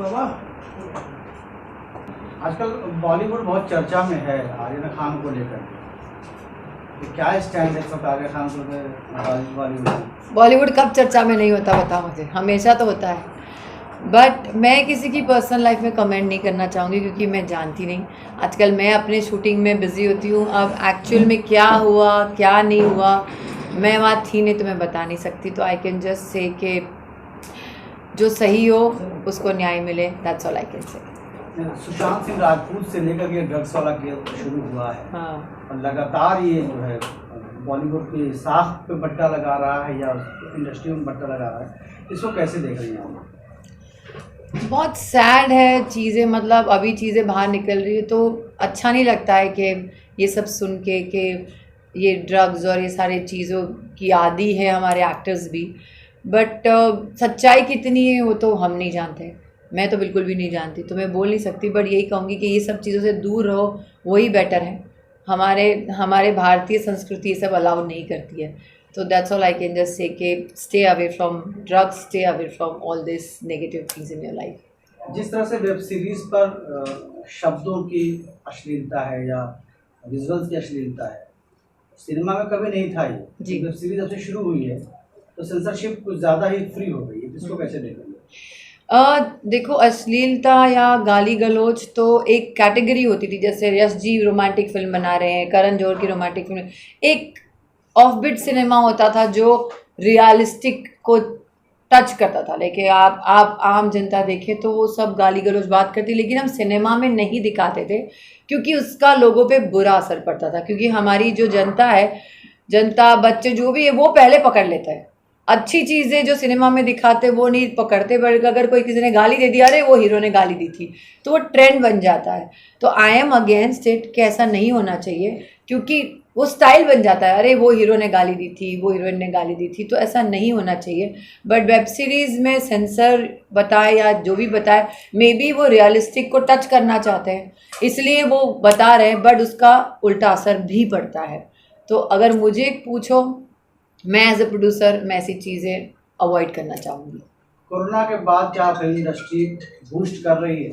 बाबा, आजकल बॉलीवुड बहुत चर्चा में है आर्यन खान को लेकर। तो क्या स्टैंड है सब आर्यन खान को बॉलीवुड में? बॉलीवुड कब चर्चा में नहीं होता बता मुझे, हमेशा तो होता है। बट मैं किसी की पर्सनल लाइफ में कमेंट नहीं करना चाहूँगी क्योंकि मैं जानती नहीं। आजकल मैं अपने शूटिंग में बिज़ी होती हूँ। अब एक्चुअल में क्या हुआ क्या नहीं हुआ मैं वहाँ थी नहीं तो मैं बता नहीं सकती। तो आई कैन जस्ट से कि जो सही हो उसको न्याय मिले, that's all I can say. Sushant Singh Rajput से लेकर ये ड्रग्स वाला केस शुरू हुआ है। हाँ, और लगातार ये जो है बॉलीवुड की साख पे बट्टा लगा रहा है या इंडस्ट्री में बट्टा लगा रहा है, इसको कैसे देख रही हैं आप? बहुत सैड है चीज़ें, मतलब अभी चीज़ें बाहर निकल रही है तो अच्छा नहीं लगता है कि ये सब सुन के कि ये ड्रग्स और ये सारी चीज़ों की आदी है हमारे एक्टर्स भी। बट सच्चाई कितनी है वो तो हम नहीं जानते, मैं तो बिल्कुल भी नहीं जानती, तो मैं बोल नहीं सकती। बट यही कहूँगी कि ये सब चीज़ों से दूर रहो, वही बेटर है। हमारे भारतीय संस्कृति ये सब अलाउ नहीं करती है। तो that's all I can just say कि stay away from drugs, stay away from all this negative things in your life. जिस तरह से वेब सीरीज पर शब्दों की अश्लीलता है या विजुअल्स की अश्लीलता है, सिनेमा में कभी नहीं था ये। जी। वेब सीरीज जब से शुरू हुई है तो सेंसरशिप कुछ ज़्यादा ही फ्री हो गई है, इसको कैसे देखेंगे? देखो, अश्लीलता या गाली गलौज तो एक कैटेगरी होती थी। जैसे यश जी रोमांटिक फिल्म बना रहे हैं, करण जौहर की रोमांटिक फिल्म, एक ऑफबीट सिनेमा होता था जो रियलिस्टिक को टच करता था। लेकिन आप आम जनता देखें तो वो सब गाली गलौज बात करती, लेकिन हम सिनेमा में नहीं दिखाते थे क्योंकि उसका लोगों पे बुरा असर पड़ता था। क्योंकि हमारी जो जनता है, जनता बच्चे जो भी है वो पहले पकड़ लेता है। अच्छी चीज़ें जो सिनेमा में दिखाते वो नहीं पकड़ते, बट अगर कोई किसी ने गाली दे दी, अरे वो हीरो ने गाली दी थी, तो वो ट्रेंड बन जाता है। तो आई एम अगेंस्ट इट कि ऐसा नहीं होना चाहिए क्योंकि वो स्टाइल बन जाता है, अरे वो हीरो ने गाली दी थी, वो हीरोइन ने गाली दी थी, तो ऐसा नहीं होना चाहिए। बट वेब सीरीज़ में सेंसर बताए या जो भी बताए, मे बी वो रियलिस्टिक को टच करना चाहते हैं इसलिए वो बता रहे हैं, बट उसका उल्टा असर भी पड़ता है। तो अगर मुझे पूछो, मैं एज ए प्रोड्यूसर मैं ऐसी चीज़ें अवॉइड करना चाहूँगी। कोरोना के बाद क्या फिल्म इंडस्ट्री बूस्ट कर रही है?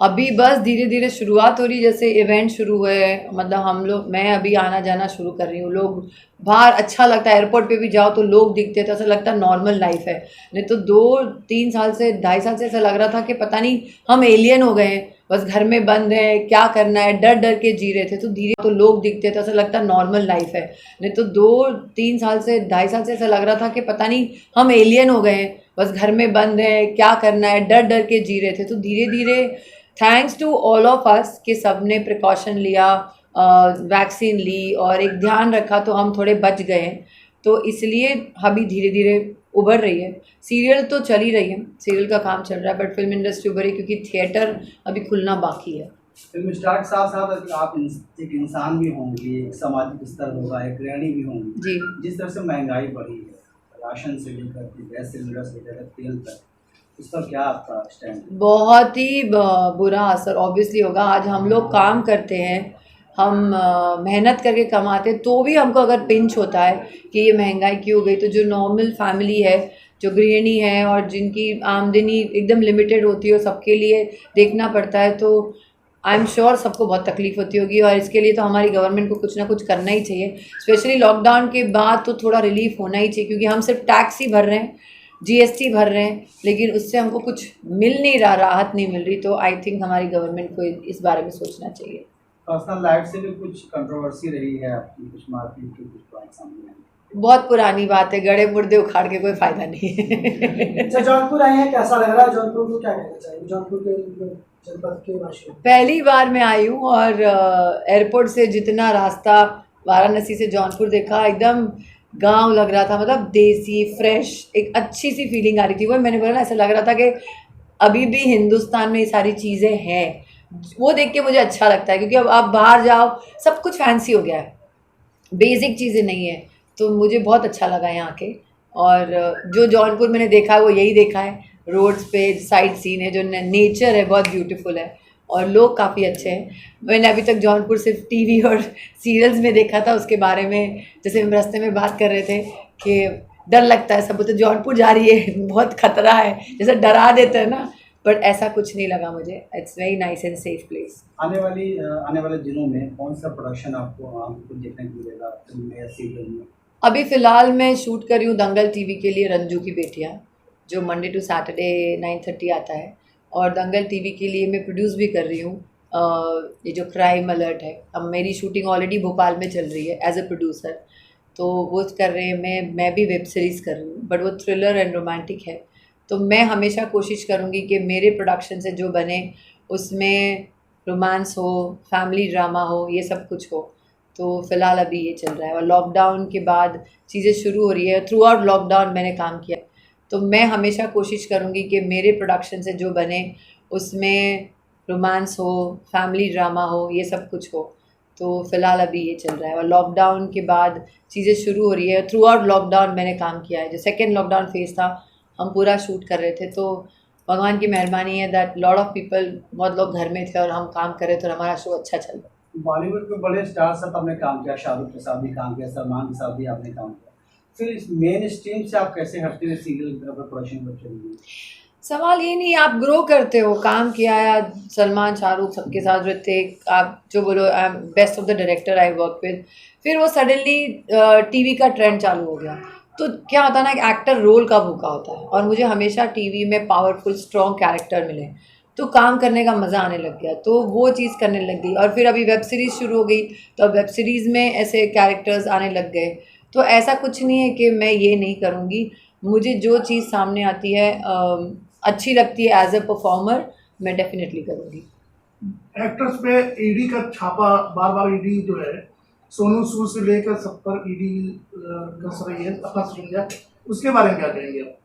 अभी बस धीरे धीरे शुरुआत हो रही है। जैसे इवेंट शुरू हुए, मतलब मैं अभी आना जाना शुरू कर रही हूँ। लोग बाहर, अच्छा लगता है, एयरपोर्ट पे भी जाओ तो लोग दिखते हैं तो ऐसा लगता है नॉर्मल लाइफ है। नहीं तो 2-3 साल से, 2.5 साल से ऐसा लग रहा था कि पता नहीं हम एलियन हो गए हैं, बस घर में बंद है, क्या करना है, डर डर के जी रहे थे। तो धीरे तो लोग दिखते हैं तो ऐसा लगता है नॉर्मल लाइफ है। नहीं तो 2-3 साल से, 2.5 साल से ऐसा लग रहा था कि पता नहीं हम एलियन हो गए हैं, बस घर में बंद है, क्या करना है, डर डर के जी रहे थे। तो धीरे धीरे thanks to all of us कि सब ने प्रिकॉशन लिया, वैक्सीन ली और एक ध्यान रखा, तो हम थोड़े बच गए हैं। तो इसलिए अभी धीरे धीरे उभर रही है। सीरियल तो चल ही रही है, सीरियल का काम चल रहा है, बट फिल्म इंडस्ट्री उभरी क्योंकि थिएटर अभी खुलना बाकी है। फिल्म स्टार के साथ साथ आप एक इंसान भी होंगी, एक सामाजिक स्तर होगा, एक गृहिणी भी होंगी जी। जिस तरह से महंगाई बढ़ी है, राशन से लेकर के गैस सिलेंडर से लेकर तेल तक, इस पर क्या आपका स्टैंड? बहुत ही बुरा असर ऑब्वियसली होगा। आज हम लोग काम करते हैं, हम मेहनत करके कमाते, तो भी हमको अगर पिंच होता है कि ये महंगाई क्यों हो गई, तो जो नॉर्मल फैमिली है, जो गृहिणी है और जिनकी आमदनी एकदम लिमिटेड होती है, सबके लिए देखना पड़ता है। तो आई एम श्योर सबको बहुत तकलीफ होती होगी और इसके लिए तो हमारी गवर्नमेंट को कुछ ना कुछ करना ही चाहिए। स्पेशली लॉकडाउन के बाद तो थोड़ा रिलीफ होना ही चाहिए क्योंकि हम सिर्फ टैक्स ही भर रहे हैं, जीएसटी भर रहे हैं, लेकिन उससे हमको कुछ मिल नहीं रहा, राहत नहीं मिल रही। तो आई थिंक हमारी गवर्नमेंट को इस बारे में सोचना चाहिए। पर्सनल लाइफ से भी कुछ कंट्रोवर्सी रही है आपकी, कुछ मारपीट की कुछ बात सामने आई? बहुत पुरानी बात है, गड़े मुर्दे उखाड़ के कोई फायदा नहीं है। अच्छा, जौनपुर आए हैं, कैसा लग रहा है? जौनपुर को क्या कहना चाहिए, जौनपुर के जनपद के वासियों? पहली बार मैं आई हूँ और एयरपोर्ट से जितना रास्ता वाराणसी से जौनपुर देखा, एकदम गांव लग रहा था, मतलब देसी फ्रेश, एक अच्छी सी फीलिंग आ रही थी। वो मैंने बोला ना, ऐसा लग रहा था कि अभी भी हिंदुस्तान में ये सारी चीज़ें हैं। वो देख के मुझे अच्छा लगता है क्योंकि अब आप बाहर जाओ सब कुछ फैंसी हो गया है, बेसिक चीज़ें नहीं है। तो मुझे बहुत अच्छा लगा यहाँ के, और जो जौनपुर मैंने देखा है वो यही देखा है। रोड्स पे साइड सीन है, जो नेचर है बहुत ब्यूटीफुल है और लोग काफ़ी अच्छे हैं। मैंने अभी तक जौनपुर सिर्फ टीवी और सीरियल्स में देखा था। उसके बारे में जैसे हम रास्ते में बात कर रहे थे कि डर लगता है, सब तो जौनपुर जा रही है बहुत खतरा है, जैसे डरा देते हैं ना, बट ऐसा कुछ नहीं लगा मुझे. It's very nice and safe place. आने वाले दिनों में कौन सा प्रोडक्शन आपको देखने को मिलेगा फिल्म में या सीरियल में? अभी फ़िलहाल मैं शूट कर रही हूँ दंगल टीवी के लिए रंजू की बेटियाँ, जो मंडे टू सैटरडे 9:30 आता है. और दंगल टीवी के लिए मैं प्रोड्यूस भी कर रही हूँ ये जो क्राइम अलर्ट है. अब मेरी शूटिंग ऑलरेडी भोपाल में चल रही है एज अ प्रोड्यूसर, तो वो कर रहे हैं. मैं भी वेब सीरीज़ कर रही हूँ, बट वो थ्रिलर एंड रोमांटिक है. तो मैं हमेशा कोशिश करूँगी कि मेरे प्रोडक्शन से जो बने उसमें रोमांस हो, फैमिली ड्रामा हो, ये सब कुछ हो. तो फ़िलहाल अभी ये चल रहा है. और लॉकडाउन के बाद चीज़ें शुरू हो रही है. थ्रू आउट लॉकडाउन मैंने काम किया है. तो मैं हमेशा कोशिश करूँगी कि मेरे प्रोडक्शन से जो बने उसमें रोमांस हो, फैमिली ड्रामा हो, ये सब कुछ हो. तो फ़िलहाल अभी ये चल रहा है. और लॉकडाउन के बाद चीज़ें शुरू हो रही है. थ्रू आउट लॉकडाउन मैंने काम किया है. जो सेकेंड लॉकडाउन फेज़ था, हम पूरा शूट कर रहे थे. तो भगवान की मेहरबानी है दैट लॉट ऑफ पीपल, बहुत लोग घर में थे और हम काम कर रहे थे और हमारा शो अच्छा चल रहा. बॉलीवुड के बड़े स्टार साथ आपने काम किया, शाहरुख के साथ भी काम किया, सलमान के साथ भी आपने काम किया. फिर इस मेन स्ट्रीम से आप कैसे हटते हुए सीरियल प्रोडक्शन पर चलेंगे? सवाल ये नहीं, आप ग्रो करते हो. काम किया है सलमान, शाहरुख सबके साथ, ऋतिक, आप जो बोलो I am best of the director I work with. फिर वो सडनली टीवी का ट्रेंड चालू हो गया. तो क्या होता है ना, एक एक्टर रोल का भूखा होता है और मुझे हमेशा टीवी में पावरफुल स्ट्रॉन्ग कैरेक्टर मिले, तो काम करने का मज़ा आने लग गया. तो वो चीज़ करने लग गई. और फिर अभी वेब सीरीज़ शुरू हो गई, तो अब वेब सीरीज़ में ऐसे कैरेक्टर्स आने लग गए. तो ऐसा कुछ नहीं है कि मैं ये नहीं करूँगी. मुझे जो चीज़ सामने आती है अच्छी लगती है एज अ परफॉर्मर, मैं डेफिनेटली करूँगी. एक्टर्स पे ईडी का छापा, बार बार ईडी जो है सोनू सूद से लेकर सब पर ईडी कस रही है, फंस रही है, उसके बारे में क्या कहेंगे आप?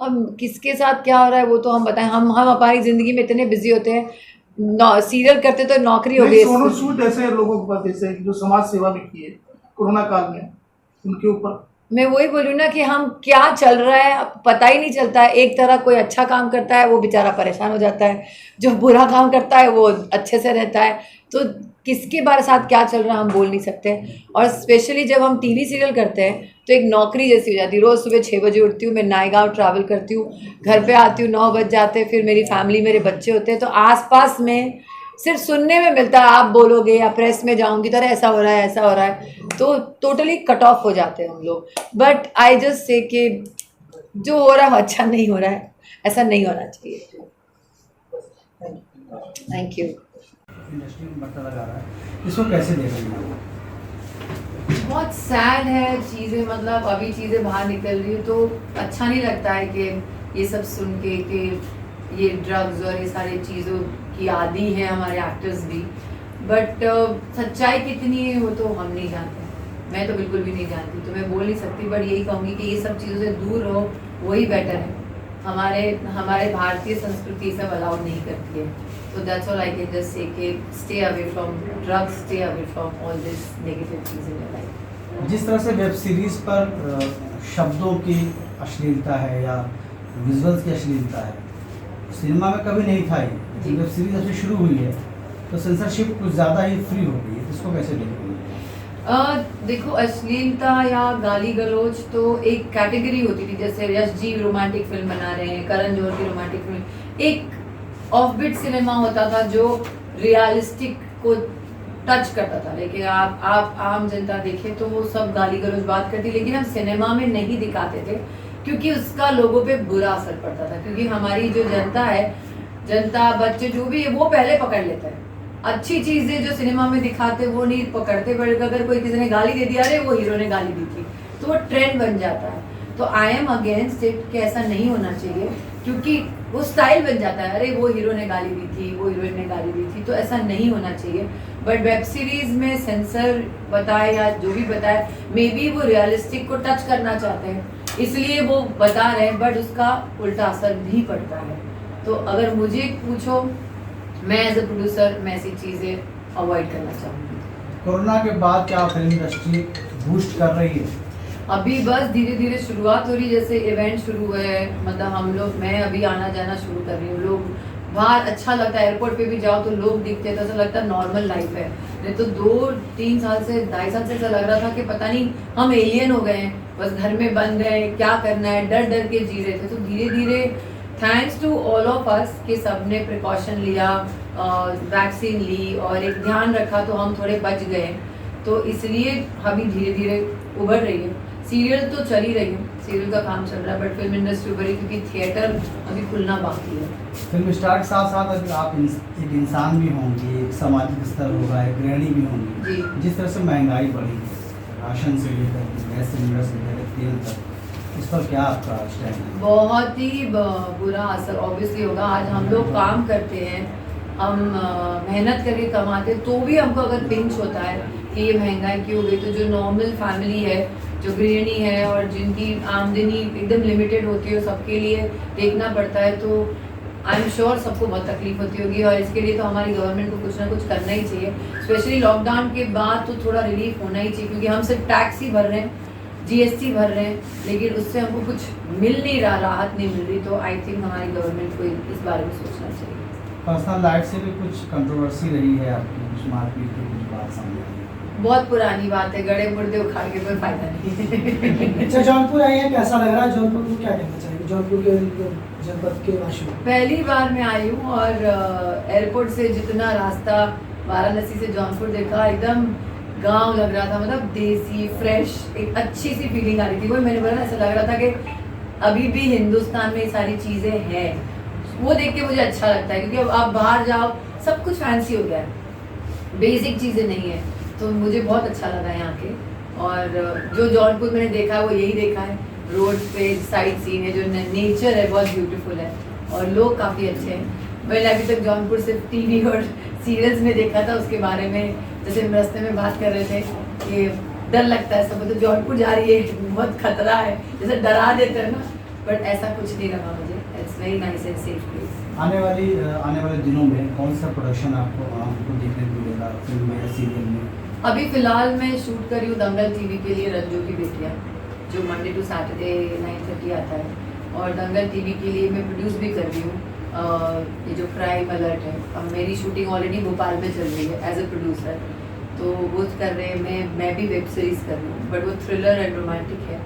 अब किसके साथ क्या हो रहा है वो तो हम बताएं. हम हमारी ज़िंदगी में इतने बिजी होते हैं. सीरियल करते तो नौकरी हो गई. सोनू सूद ऐसे लोगों के ऊपर, जैसे जो समाज सेवा भी की है कोरोना काल में, उनके ऊपर मैं वही बोलूँ ना कि हम क्या चल रहा है अब पता ही नहीं चलता है. एक तरह कोई अच्छा काम करता है वो बेचारा परेशान हो जाता है, जो बुरा काम करता है वो अच्छे से रहता है. तो किसके बारे साथ क्या चल रहा है हम बोल नहीं सकते. और स्पेशली जब हम टीवी सीरियल करते हैं तो एक नौकरी जैसी हो जाती है. रोज़ सुबह 6 बजे उठती हूँ, मैं नायगांव ट्रैवल करती हूँ, घर पे आती हूँ 9 बज जाते हैं. फिर मेरी फैमिली, मेरे बच्चे होते हैं. तो आसपास में सिर्फ सुनने में मिलता है, आप बोलोगे या प्रेस में जाऊँगी तो ऐसा हो रहा है, ऐसा हो रहा है. तो टोटली कट ऑफ हो जाते हैं हम लोग. बट आई जस्ट से कि जो हो रहा है अच्छा नहीं हो रहा है, ऐसा नहीं होना चाहिए. Thank you. इंडस्ट्री में बढ़ता लगा रहा है, इसको कैसे देख रही हैं? बहुत सैड है चीज़ें. मतलब अभी चीज़ें बाहर निकल रही है तो अच्छा नहीं लगता है कि ये सब सुन के कि ये ड्रग्स और ये सारी चीज़ों की आदी हैं हमारे एक्टर्स भी. बट सच्चाई कितनी है वो तो हम नहीं जानते. मैं तो बिल्कुल भी नहीं जानती, तो मैं बोल नहीं सकती. बट यही कहूँगी कि ये सब चीज़ों से दूर रहो, वही बेटर है. हमारे भारतीय संस्कृति सब अलाउ नहीं करती है. So that's all I can just say कि stay away from drugs, stay away from all this negative things in your life. जिस तरह से वेब सीरीज पर शब्दों की अश्लीलता है या विजुअल्स की अश्लीलता है, सिनेमा में कभी नहीं था. ये वेब सीरीज जब से शुरू हुई है तो सेंसरशिप कुछ ज़्यादा ही फ्री हो गई है. इसको कैसे देखोगे? देखो, अश्लीलता या गाली गलौज तो एक कैटेगरी होती थी. जैसे यश जी रोमांटिक फिल्म बना रहे हैं, करण जौहर की रोमांटिक फिल्म, एक ऑफबीट सिनेमा होता था जो रियलिस्टिक को टच करता था. लेकिन आप आम जनता देखें तो वो सब गाली गलौज बात करती, लेकिन हम सिनेमा में नहीं दिखाते थे क्योंकि उसका लोगों पे बुरा असर पड़ता था. क्योंकि हमारी जो जनता है, जनता, बच्चे जो भी है, वो पहले पकड़ लेते हैं. अच्छी चीज़ें जो सिनेमा में दिखाते वो नहीं पकड़ते. बट अगर कोई किसी ने गाली दे दिया, अरे वो हीरो ने गाली दी थी, तो वो ट्रेंड बन जाता है. तो आई एम अगेंस्ट इट कि ऐसा नहीं होना चाहिए, क्योंकि वो स्टाइल बन जाता है. अरे वो हीरो ने गाली दी थी, वो हीरोइन ने गाली दी थी, तो ऐसा नहीं होना चाहिए. बट वेब सीरीज में सेंसर बताए या जो भी बताए, मे बी वो रियलिस्टिक को टच करना चाहते हैं इसलिए वो बता रहे हैं, बट उसका उल्टा असर भी पड़ता है. तो अगर मुझे पूछो, मैं एज ए प्रोड्यूसर मैं ऐसी चीज़ें अवॉइड करना चाहूँगी. कोरोना के बाद क्या फिल्म इंडस्ट्री बूस्ट कर रही है? अभी बस धीरे धीरे शुरुआत हो रही है. जैसे इवेंट शुरू हुए हैं, मतलब हम लोग, मैं अभी आना जाना शुरू कर रही हूँ. लोग बाहर अच्छा लगता है, एयरपोर्ट पे भी जाओ तो लोग दिखते हैं, तो ऐसा लगता है नॉर्मल लाइफ है. नहीं तो 2-3 साल से 2.5 साल से ऐसा लग रहा था कि पता नहीं हम एलियन हो गए हैं, बस घर में बंद हैं, क्या करना है, डर डर के जी रहे थे. तो धीरे धीरे thanks to all of us कि सबने प्रिकॉशन लिया, वैक्सीन ली और एक ध्यान रखा तो हम थोड़े बच गए। तो इसलिए अभी धीरे धीरे उभर रही है। सीरियल तो चल ही रही है, सीरियल का काम चल रहा है, बट फिल्म इंडस्ट्री उभरी क्योंकि थिएटर अभी खुलना बाकी है। फिल्म स्टार के साथ साथ अगर आप एक इंसान भी होंगी, एक सामाजिक स्तर होगा, एक गृहिणी भी होंगी। जी। जिस तरह से महंगाई बढ़ी है, राशन से लेकर गैस सिलेंडर से लेकर तेल तक, इस पर क्या आपका स्टैंड है? बहुत ही बुरा असर ऑब्वियसली होगा। आज हम लोग काम करते हैं, हम मेहनत करके कमाते, तो भी हमको अगर पिंच होता है कि ये महंगाई क्यों हो गई, तो जो नॉर्मल फैमिली है, जो गृहिणी है और जिनकी आमदनी एकदम लिमिटेड होती है, सबके लिए देखना पड़ता है। तो आई एम श्योर सबको बहुत तकलीफ होती होगी और इसके लिए तो हमारी गवर्नमेंट को कुछ ना कुछ करना ही चाहिए। स्पेशली लॉकडाउन के बाद तो थोड़ा रिलीफ होना ही चाहिए, क्योंकि हम सिर्फ टैक्स ही भर रहे हैं, जीएसटी भर रहे हैं, लेकिन उससे हमको कुछ मिल नहीं रहा, राहत नहीं मिल रही। तो आई थिंक हमारी गवर्नमेंट को इस बारे में सोचना चाहिए। पर्सनल लाइफ से भी कुछ कंट्रोवर्सी रही है आपकी, कुछ मारपीट की कुछ बात सामने आई है? बहुत पुरानी बात है, गड़े मुर्दे उखाड़ के कोई फायदा नहीं। अच्छा, जौनपुर आई है, कैसा लग रहा है? जौनपुर को क्या कहना चाहिए, जौनपुर के जनपद के वासियों को? पहली बार मैं आई हूँ और एयरपोर्ट से जितना रास्ता वाराणसी से जौनपुर देखा, एकदम गांव लग रहा था, मतलब देसी फ्रेश, एक अच्छी सी फीलिंग आ रही थी। वो मैंने बोला, ऐसा लग रहा था कि अभी भी हिंदुस्तान में ये सारी चीज़ें हैं। वो देख के मुझे अच्छा लगता है, क्योंकि अब आप बाहर जाओ सब कुछ फैंसी हो गया है, बेसिक चीज़ें नहीं है। तो मुझे बहुत अच्छा लगा यहाँ के। और जो जौनपुर मैंने देखा है वो यही देखा है, रोड पे साइड सीन है, जो नेचर है बहुत ब्यूटीफुल है और लोग काफ़ी अच्छे हैं। मैंने अभी तक जौनपुर सिर्फ टीवी और सीरियल्स में देखा था उसके बारे में। जैसे हम रास्ते में बात कर रहे थे कि डर लगता है सब, तो जौनपुर जा रही है, बहुत खतरा है, जैसे डरा देते हैं ना, बट ऐसा कुछ नहीं लगा मुझे। It's very nice and safe place. आने वाले दिनों में कौन सा प्रोडक्शन आपको देखने को मिलेगा, फिल्म में या सीरियल में? अभी फिलहाल मैं शूट कर रही हूँ दंगल टीवी के लिए, रंजू की बेटियाँ, जो मंडे टू सैटरडे 9:30 आता है। और दंगल टीवी के लिए मैं प्रोड्यूस भी कर रही हूँ ये जो क्राइम अलर्ट है। अब मेरी शूटिंग ऑलरेडी भोपाल में चल रही है एज ए प्रोड्यूसर, तो वो कर रहे हैं। मैं भी वेब सीरीज़ कर रही हूँ, बट वो थ्रिलर एंड रोमांटिक है।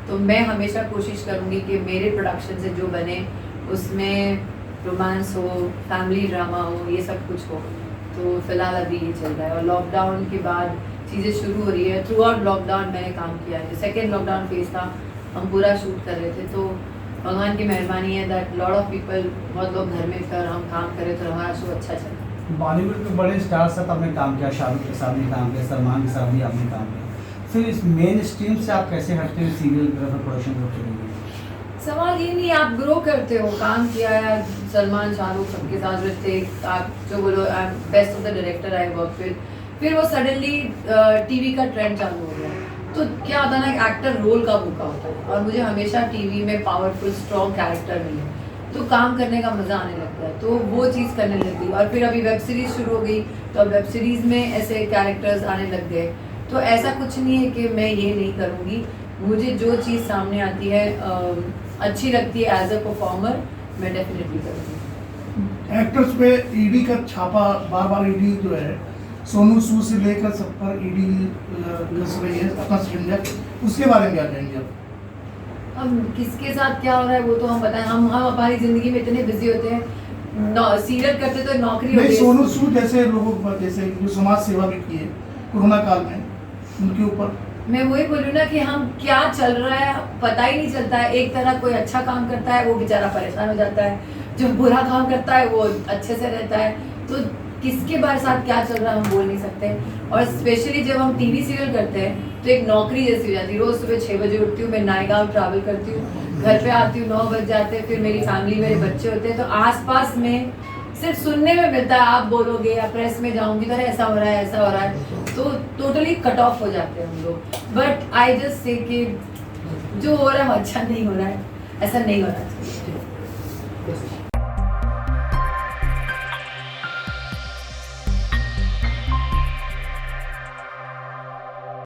तो मैं हमेशा कोशिश करूँगी कि मेरे प्रोडक्शन से जो बने उसमें रोमांस हो, फैमिली ड्रामा हो, ये सब कुछ हो। तो फिलहाल अभी ये चल रहा है। और लॉकडाउन के बाद चीज़ें शुरू हो रही है। थ्रू आउट लॉकडाउन मैंने काम किया है, सेकेंड लॉकडाउन फेज था, हम पूरा शूट कर रहे थे। तो भगवान की मेहरबानी है दैट लॉट ऑफ पीपल, बहुत लोग घर में कर हम काम कर रहे थे, तो हमारा शो अच्छा चला। बॉलीवुड के बड़े स्टार साथ आपने काम किया, शाहरुख के साथ भी काम किया, सलमान के साथ भी आपने काम किया। फिर इस मेन स्ट्रीम से आप कैसे हटते हो सीरियल की तरफ, प्रोडक्शन की तरफ चलेंगे? सवाल ये नहीं, आप ग्रो करते हो, काम किया है सलमान शाहरुख सबके साथ, ऋतिक, आप जो बोलो best of the director I work with. फिर वो सडनली टीवी का ट्रेंड चालू हो गया, तो क्या होता है ना, एक्टर रोल का भूखा होता है और मुझे हमेशा टीवी में पावरफुल स्ट्रॉन्ग कैरेक्टर मिले, तो काम करने का मज़ा आने लगता है, तो वो चीज़ करने लगी। और फिर अभी वेब सीरीज़ शुरू हो गई, तो अब वेब सीरीज़ में ऐसे कैरेक्टर्स आने लग गए। तो ऐसा कुछ नहीं है कि मैं ये नहीं करूँगी, मुझे जो चीज़ सामने आती है अच्छी लगती है एज अ परफॉर्मर, मैं डेफिनेटली करूँगी। एक्टर्स पे ईडी का छापा, बार बार ईडी जो है सोनू सूद से लेकर सब पर ईडी कस रही है, अपना शिकंजा, उसके बारे में क्या कहेंगे आप? अब किसके साथ क्या हो रहा है वो तो हम बताएं, हम हमारी ज़िंदगी में इतने बिजी होते हैं, सीरियल करते तो नौकरी होती नहीं, है। सोनू सूद जैसे लोगों पर, जैसे जो समाज सेवा भी की है कोरोना काल में, उनके ऊपर मैं वही बोलूँ ना कि हम क्या चल रहा है पता ही नहीं चलता है। एक तरह कोई अच्छा काम करता है वो बेचारा परेशान हो जाता है, जो बुरा काम करता है वो अच्छे से रहता है। तो किसके बारे साथ क्या चल रहा है हम बोल नहीं सकते। और स्पेशली जब हम टीवी सीरियल करते हैं तो एक नौकरी जैसी हो जाती है। रोज़ सुबह 6 बजे उठती हूँ, मैं नायगांव ट्रैवल करती हूँ, घर पे आती हूँ 9 बज जाते हैं, फिर मेरी फैमिली, मेरे बच्चे होते हैं, तो आसपास में सिर्फ सुनने में मिलता है, आप बोलोगे या प्रेस में जाऊंगी तो ऐसा हो रहा है, ऐसा हो रहा है, तो टोटली कट ऑफ हो जाते हैं हम लोग। बट आई जस्ट से कि जो हो रहा है वो अच्छा नहीं हो रहा है, ऐसा नहीं होना चाहिए।